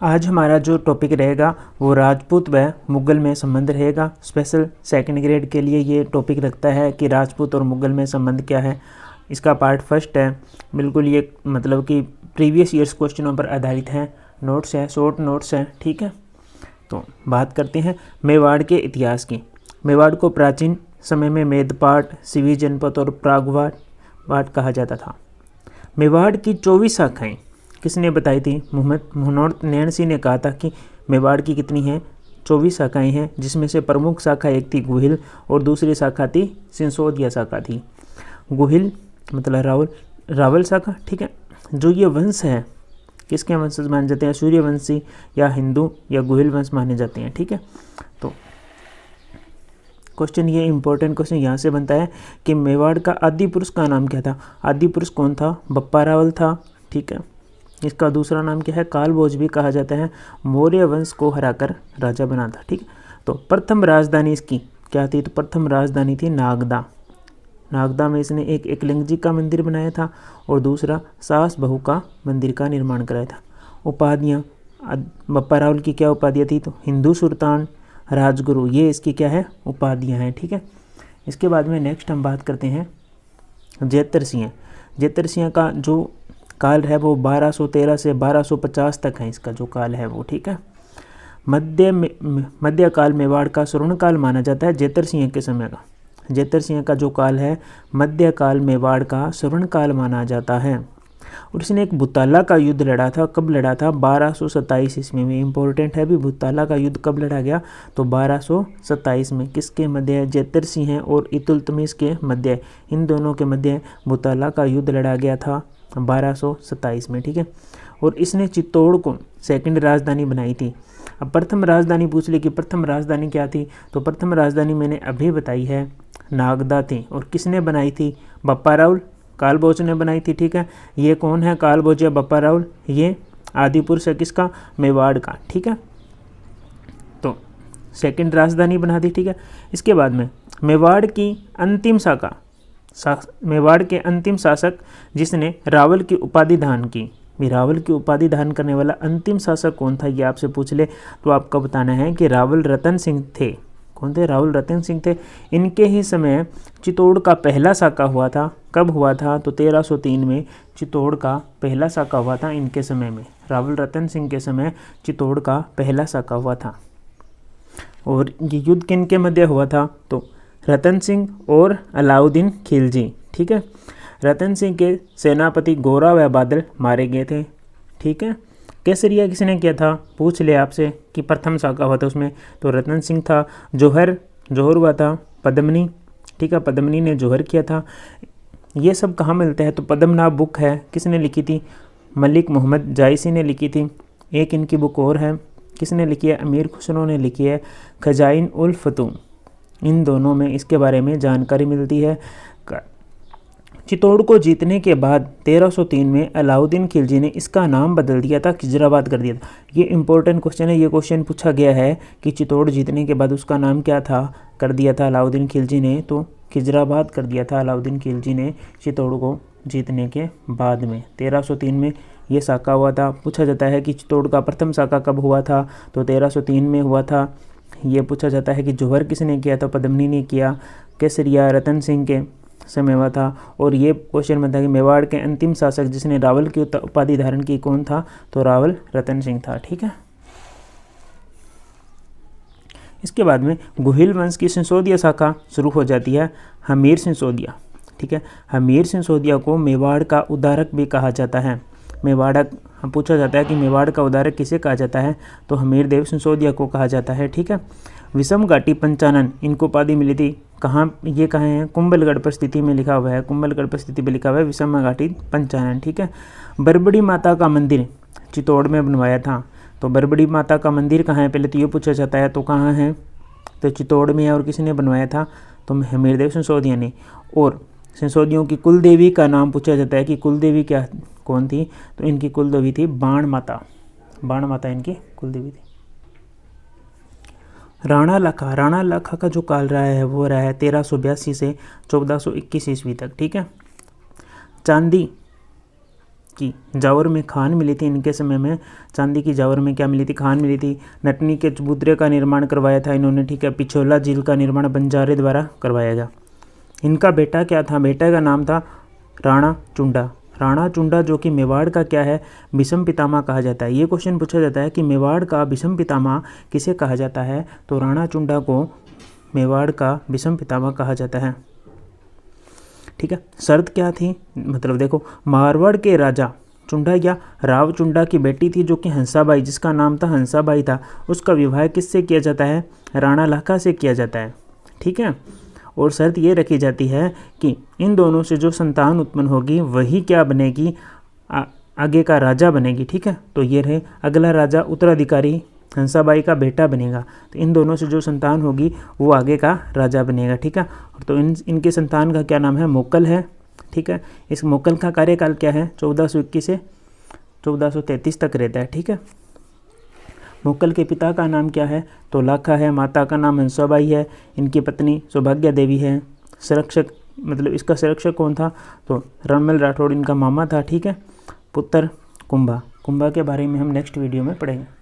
आज हमारा जो टॉपिक रहेगा वो राजपूत व मुग़ल में संबंध रहेगा। स्पेशल सेकंड ग्रेड के लिए ये टॉपिक रखता है कि राजपूत और मुग़ल में संबंध क्या है। इसका पार्ट फर्स्ट है, बिल्कुल ये मतलब कि प्रीवियस ईयर्स क्वेश्चनों पर आधारित है। नोट्स है, शॉर्ट नोट्स है, ठीक है। तो बात करते हैं मेवाड़ के इतिहास की। मेवाड़ को प्राचीन समय में मेदपाट, सिवी जनपद और प्रागवाट कहा जाता था। मेवाड़ की 24 शाखाएँ किसने बताई थी? मनोहर नैन सिंह ने कहा था कि मेवाड़ की कितनी हैं? 24 शाखाएँ हैं, जिसमें से प्रमुख शाखा एक थी गुहिल और दूसरी शाखा थी सिंसोदिया शाखा थी। गुहिल मतलब रावल शाखा, ठीक है। जो ये वंश है किसके वंशज माने जाते हैं? सूर्यवंशी या हिंदू या गुहिल वंश माने जाते हैं, ठीक है। तो क्वेश्चन ये इंपॉर्टेंट क्वेश्चन यहाँ से बनता है कि मेवाड़ का आदि पुरुष का नाम क्या था? आदि पुरुष कौन था? बप्पा रावल था, ठीक है। इसका दूसरा नाम क्या है? कालभोज भी कहा जाता है। मौर्य वंश को हराकर राजा बना था, ठीक। तो प्रथम राजधानी इसकी क्या थी? तो प्रथम राजधानी थी नागदा। नागदा में इसने एक एकलिंग जी का मंदिर बनाया था और दूसरा सास बहू का मंदिर का निर्माण कराया था। उपाधियाँ बप्पा रावल की क्या उपाधियाँ थी? तो हिंदू सुल्तान, राजगुरु, ये इसकी क्या है? उपाधियाँ हैं, ठीक है। इसके बाद में नेक्स्ट हम बात करते हैं जेतर सिंह। जेतर सिंह का जो काल है वो 1213 से 1250 तक है, इसका जो काल है वो, ठीक है। मध्यकाल मेवाड़ का स्वर्ण काल माना जाता है जेतर सिंह के समय का। जेतर सिंह का जो काल है मध्यकाल मेवाड़ का स्वर्ण काल माना जाता है। और इसने एक भूताला का युद्ध लड़ा था। कब लड़ा था? 1227 ईस्वी में। इंपॉर्टेंट है भी, भूताला का युद्ध कब लड़ा गया? तो 1227 में। किसके मध्य? जेतर सिंह और इतुलतमिश के मध्य, इन दोनों के मध्य भूताला का युद्ध लड़ा गया था 1227 में, ठीक है। और इसने चित्तौड़ को सेकंड राजधानी बनाई थी। अब प्रथम राजधानी पूछ ली कि प्रथम राजधानी क्या थी? तो प्रथम राजधानी मैंने अभी बताई है, नागदा थी। और किसने बनाई थी? बप्पा रावल, कालभोज ने बनाई थी, ठीक है। ये कौन है? कालभोज या बप्पा रावल? ये आदि पुरुष है किसका? मेवाड़ का, ठीक है। तो सेकंड राजधानी बना दी, ठीक है। इसके बाद में मेवाड़ की अंतिम शाखा, मेवाड़ के अंतिम शासक जिसने रावल की उपाधि धारण की, रावल की उपाधि धारण करने वाला अंतिम शासक कौन था? ये आपसे पूछ ले तो आपको बताना है कि रावल रतन सिंह थे। कौन थे? रावल रतन सिंह थे। इनके ही समय चित्तौड़ का पहला साका हुआ था। कब हुआ था? तो 1303 में चित्तौड़ का पहला साका हुआ था इनके समय में। रावल रतन सिंह के समय चित्तौड़ का पहला साका हुआ था। और ये युद्ध किनके मध्य हुआ था? तो रतन सिंह और अलाउद्दीन खिलजी, ठीक है। रतन सिंह के सेनापति गोरा व बादल मारे गए थे, ठीक है। केसरिया किसने किया था? पूछ ले आपसे कि प्रथम साका हुआ था उसमें, तो रतन सिंह था। जौहर हुआ था पद्मनी, ठीक है। पद्मनी ने जौहर किया था। ये सब कहाँ मिलते हैं? तो पद्मनाभ बुक है, किसने लिखी थी? मलिक मोहम्मद जायसी ने लिखी थी। एक इनकी बुक और है, किसने लिखी है? अमीर खुसरो ने लिखी है, खजाइन उल फतूह। इन दोनों में इसके बारे में जानकारी मिलती है। चित्तौड़ को जीतने के बाद 1303 में अलाउद्दीन खिलजी ने इसका नाम बदल दिया था, खिजराबाद कर दिया था। ये इंपॉर्टेंट क्वेश्चन है, ये क्वेश्चन पूछा गया है कि चित्तौड़ जीतने के बाद उसका नाम क्या था, कर दिया था अलाउद्दीन खिलजी ने? तो खिजराबाद कर दिया था अलाउद्दीन खिलजी ने चित्तौड़ को जीतने के बाद में। 1303 में ये साका हुआ था। पूछा जाता है कि चित्तौड़ का प्रथम साका कब हुआ था? तो 1303 में हुआ था। ये पूछा जाता है कि जौहर किसने किया? तो पद्मनी ने किया। केसरिया रतन सिंह के समय हुआ था। और ये क्वेश्चन बनता है कि मेवाड़ के अंतिम शासक जिसने रावल की उपाधि धारण की कौन था? तो रावल रतन सिंह था, ठीक है। इसके बाद में गुहिल वंश की सिंसोदिया शाखा शुरू हो जाती है, हमीर सिंसोदिया, ठीक है। हमीर सिंसोदिया को मेवाड़ का उद्धारक भी कहा जाता है। पूछा जाता है कि मेवाड़ का उद्धारक किसे कहा जाता है? तो हमीर देव सिंसोदिया को कहा जाता है, ठीक है। विषम घाटी पंचानन, इनको उपाधि मिली थी। कहाँ? ये कहाँ है? कुंभलगढ़ पर स्थिति में लिखा हुआ है, कुंभलगढ़ पर स्थिति में लिखा हुआ है विषम घाटी पंचानन, ठीक है। बरबड़ी माता का मंदिर चित्तौड़ में बनवाया था। तो बरबड़ी माता का मंदिर कहाँ है? पहले तो ये पूछा जाता है, तो कहाँ है? तो चित्तौड़ में है। और किसने बनवाया था? तो हमीरदेव सिंसोदिया ने। और सिंसोदियों की कुल देवी का नाम पूछा जाता है कि कुल देवी क्या कौन थी? तो इनकी कुल देवी थी बाण माता। बाण माता इनकी कुल देवी थी। राणा लाखा का जो काल रहा है वो रहा है 1382 से 1421 ईस्वी तक, ठीक है। चांदी की जावर में खान मिली थी। इनके समय में चांदी की जावर में क्या मिली थी? खान मिली थी। नटनी के चबूतरे का निर्माण करवाया था इन्होंने, ठीक है। पिछोला झील का निर्माण बंजारे द्वारा करवाया गया। इनका बेटा क्या था? बेटा का नाम था राणा चुंडा। राणा चुंडा जो कि मेवाड़ का क्या है? भीष्म पितामह कहा जाता है। ये क्वेश्चन पूछा जाता है कि मेवाड़ का भीष्म पितामह किसे कहा जाता है? तो राणा चुंडा को मेवाड़ का भीष्म पितामह कहा जाता है, ठीक है। शर्त क्या थी? मतलब देखो, मारवाड़ के राजा चुंडा या राव चुंडा की बेटी थी जो कि हंसाबाई, जिसका नाम था हंसाबाई था, उसका विवाह किससे किया जाता है? राणा लाखा से किया जाता है, ठीक है। और शर्त ये रखी जाती है कि इन दोनों से जो संतान उत्पन्न होगी वही क्या बनेगी? आगे का राजा बनेगी, ठीक है। तो ये रहे अगला राजा, उत्तराधिकारी हंसाबाई का बेटा बनेगा। तो इन दोनों से जो संतान होगी वो आगे का राजा बनेगा, ठीक है। तो इनके संतान का क्या नाम है? मोकल है, ठीक है। इस मोकल का कार्यकाल क्या है? 1421 से 1433 तक रहता है, ठीक है। मोकल के पिता का नाम क्या है? तो लाखा है। माता का नाम हंसाबाई है। इनकी पत्नी सौभाग्य देवी है। संरक्षक, मतलब इसका संरक्षक कौन था? तो रणमल राठौड़ इनका मामा था, ठीक है। पुत्र कुंभा। कुंभा के बारे में हम नेक्स्ट वीडियो में पढ़ेंगे।